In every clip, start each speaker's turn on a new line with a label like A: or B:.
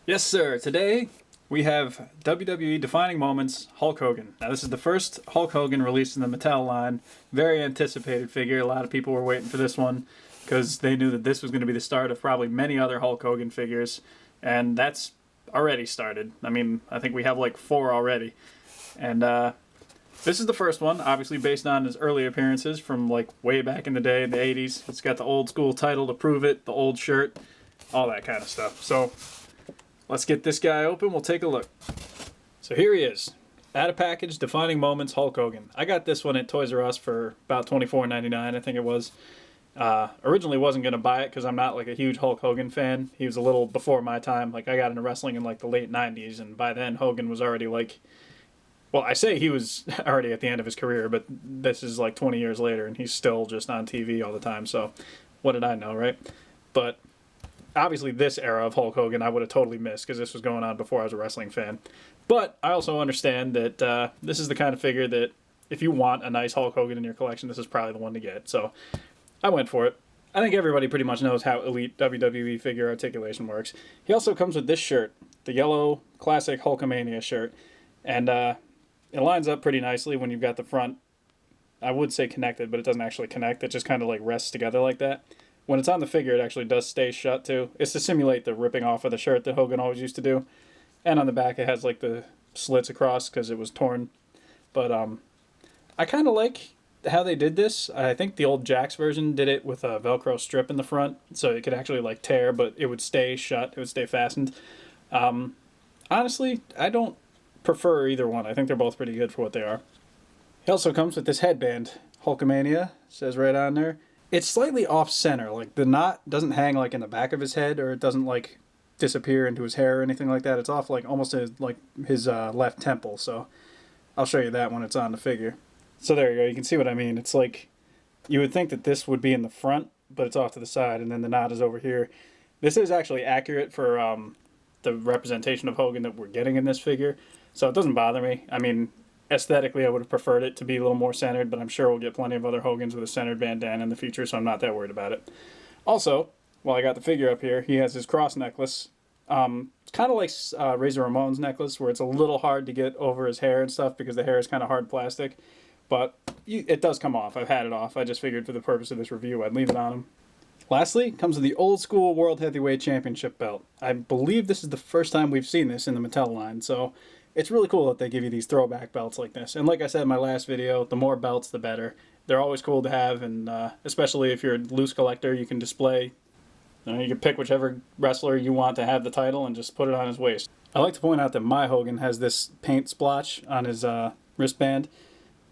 A: Yes, sir. Today we have WWE Defining Moments Hulk Hogan. Now, this is the first Hulk Hogan released in the Mattel line. Very anticipated figure. A lot of people were waiting for this one because they knew that this was going to be the start of probably many other Hulk Hogan figures. And that's already started. I mean, I think we have like 4 already. And this is the first one, obviously based on his early appearances from like way back in the day, in the 80s. It's got the old school title to prove it, the old shirt, all that kind of stuff. So let's get this guy open. We'll take a look. So here he is. Add a package, Defining Moments, Hulk Hogan. I got this one at Toys R Us for about $24.99, I think it was. Originally wasn't going to buy it because I'm not like a huge Hulk Hogan fan. He was a little before my time. Like, I got into wrestling in like the late 90s, and by then Hogan was already like... Well, I say he was already at the end of his career, but this is like 20 years later, and he's still just on TV all the time, so what did I know, right? But obviously this era of Hulk Hogan I would have totally missed because this was going on before I was a wrestling fan. But I also understand that this is the kind of figure that if you want a nice Hulk Hogan in your collection, this is probably the one to get. So I went for it. I think everybody pretty much knows how elite WWE figure articulation works. He also comes with this shirt, the yellow classic Hulkamania shirt. And it lines up pretty nicely when you've got the front, I would say connected, but it doesn't actually connect. It just kind of like rests together like that. When it's on the figure, it actually does stay shut too. It's to simulate the ripping off of the shirt that Hogan always used to do. And on the back, it has like the slits across because it was torn. But I kind of like how they did this. I think the old Jakks version did it with a Velcro strip in the front, so it could actually like tear, but it would stay shut. It would stay fastened. Honestly, I don't prefer either one. I think they're both pretty good for what they are. He also comes with this headband. Hulkamania says right on there. It's slightly off center. Like the knot doesn't hang like in the back of his head, or it doesn't like disappear into his hair or anything like that. It's off like almost like his left temple. So I'll show you that when it's on the figure. So there you go. You can see what I mean. It's like you would think that this would be in the front, but it's off to the side, and then the knot is over here. This is actually accurate for the representation of Hogan that we're getting in this figure. So it doesn't bother me. I mean, aesthetically, I would have preferred it to be a little more centered, but I'm sure we'll get plenty of other Hogans with a centered bandana in the future, so I'm not that worried about it. Also, while I got the figure up here, he has his cross necklace. It's kind of like Razor Ramon's necklace, where it's a little hard to get over his hair and stuff because the hair is kind of hard plastic. But it does come off. I've had it off. I just figured for the purpose of this review, I'd leave it on him. Lastly, comes with the old school World Heavyweight Championship belt. I believe this is the first time we've seen this in the Mattel line, so it's really cool that they give you these throwback belts like this. And like I said in my last video, the more belts, the better. They're always cool to have, and especially if you're a loose collector, you can display. You can pick whichever wrestler you want to have the title and just put it on his waist. I like to point out that my Hogan has this paint splotch on his wristband.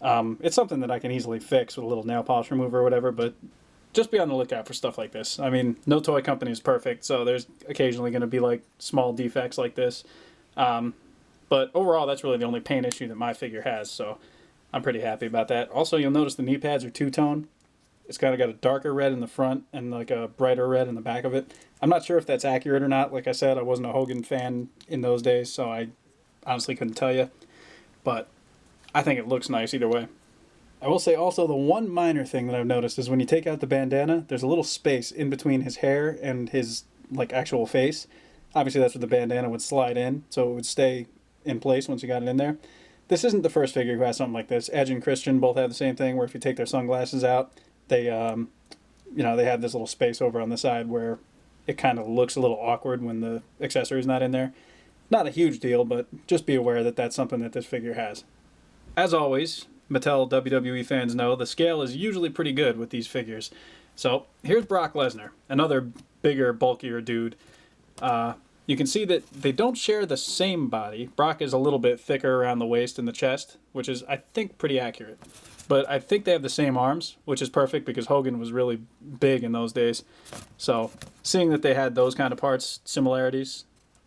A: It's something that I can easily fix with a little nail polish remover or whatever, but just be on the lookout for stuff like this. I mean, no toy company is perfect, so there's occasionally going to be like small defects like this. But overall, that's really the only paint issue that my figure has, so I'm pretty happy about that. Also, you'll notice the knee pads are two-tone. It's kind of got a darker red in the front and like a brighter red in the back of it. I'm not sure if that's accurate or not. Like I said, I wasn't a Hogan fan in those days, so I honestly couldn't tell you. But I think it looks nice either way. I will say also the one minor thing that I've noticed is when you take out the bandana, there's a little space in between his hair and his like actual face. Obviously, that's where the bandana would slide in, so it would stay in place once you got it in there. This isn't the first figure who has something like this. Edge and Christian both have the same thing, where if you take their sunglasses out, they, they have this little space over on the side where it kind of looks a little awkward when the accessory is not in there. Not a huge deal, but just be aware that that's something that this figure has. As always, Mattel WWE fans know the scale is usually pretty good with these figures. So here's Brock Lesnar, another bigger, bulkier dude. You can see that they don't share the same body. Brock is a little bit thicker around the waist and the chest, which is, I think, pretty accurate. But I think they have the same arms, which is perfect because Hogan was really big in those days. So seeing that they had those kind of parts, similarities,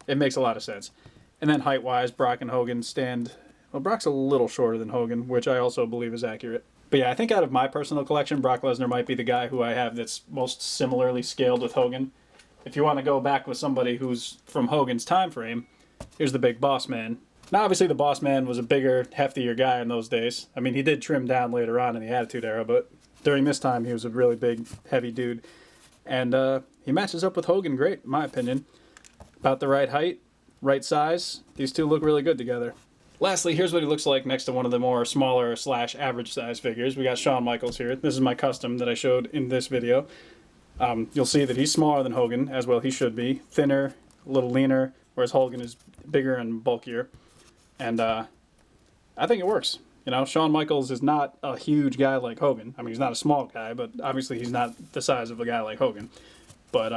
A: it makes a lot of sense. And then height-wise, Brock and Hogan stand... Well, Brock's a little shorter than Hogan, which I also believe is accurate. But yeah, I think out of my personal collection, Brock Lesnar might be the guy who I have that's most similarly scaled with Hogan. If you want to go back with somebody who's from Hogan's time frame, here's the Big Boss Man. Now, obviously, the Boss Man was a bigger, heftier guy in those days. I mean, he did trim down later on in the Attitude Era, but during this time, he was a really big, heavy dude. And he matches up with Hogan great, in my opinion. About the right height. right size. These two look really good together. Lastly, here's what he looks like next to one of the more smaller / average size figures. We got Shawn Michaels here. This is my custom that I showed in this video. You'll see that he's smaller than Hogan, as well he should be. Thinner, a little leaner, whereas Hogan is bigger and bulkier. And I think it works. You know, Shawn Michaels is not a huge guy like Hogan. I mean, he's not a small guy, but obviously he's not the size of a guy like Hogan. But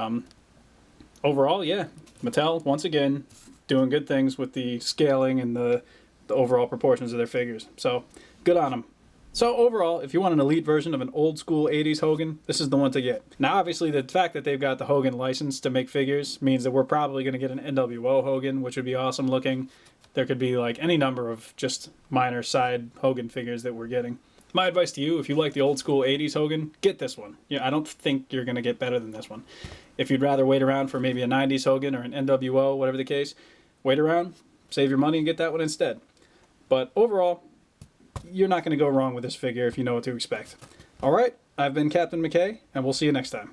A: overall, yeah, Mattel, once again, doing good things with the scaling and the overall proportions of their figures. So, good on them. So overall, if you want an elite version of an old school 80s Hogan, this is the one to get. Now obviously the fact that they've got the Hogan license to make figures means that we're probably going to get an NWO Hogan, which would be awesome looking. There could be like any number of just minor side Hogan figures that we're getting. My advice to you, if you like the old school 80s Hogan, get this one. Yeah, I don't think you're going to get better than this one. If you'd rather wait around for maybe a 90s Hogan or an NWO, whatever the case, wait around, save your money and get that one instead. But overall, you're not going to go wrong with this figure if you know what to expect. Alright, I've been Captain McKay, and we'll see you next time.